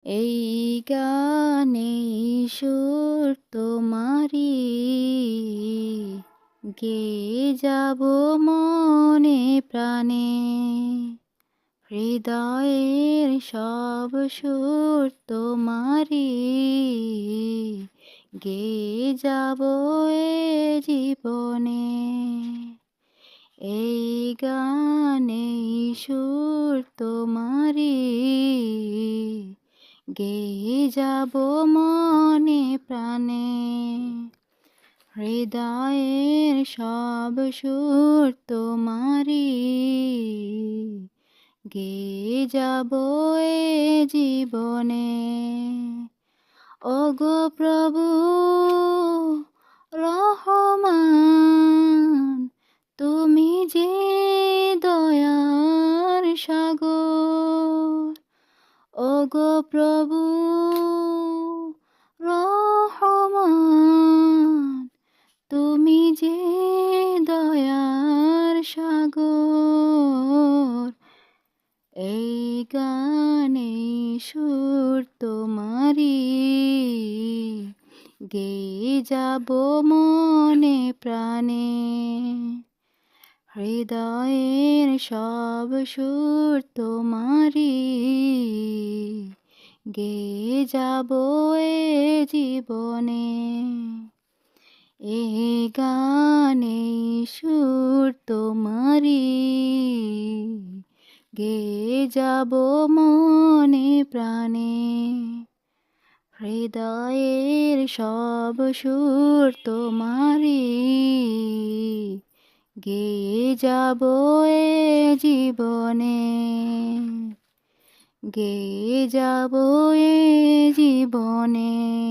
এই গানে সুর তোমারি, গেয়ে যাব মনে প্রাণে। হৃদয়ের সব সুর তোমারি, গেয়ে যাব এ জীবনে। এই গানে সুর তোমারি, গেয়ে যাব মনে প্রাণে। হৃদয়ের সব সুর তোমারি, গেয়ে যাব এ জীবনে। ওগো প্রভু রহমান, তুমি যে দয়ার সাগর। ওগো প্রভু রহমান, তুমি যে দয়ার সাগর। এই গানে সুর তোমারি, গেয়ে যাব মনে প্রাণে। হৃদয়ের সব সুর তোমারি, গেয়ে যাব এ জীবনে। এ গানে সুর তোমারি, গেয়ে যাব মনে প্রাণে। হৃদয়ের সব সুর তোমারি, গেয়ে যাব এ জীবনে। গেয়ে যাব এ জীবনে।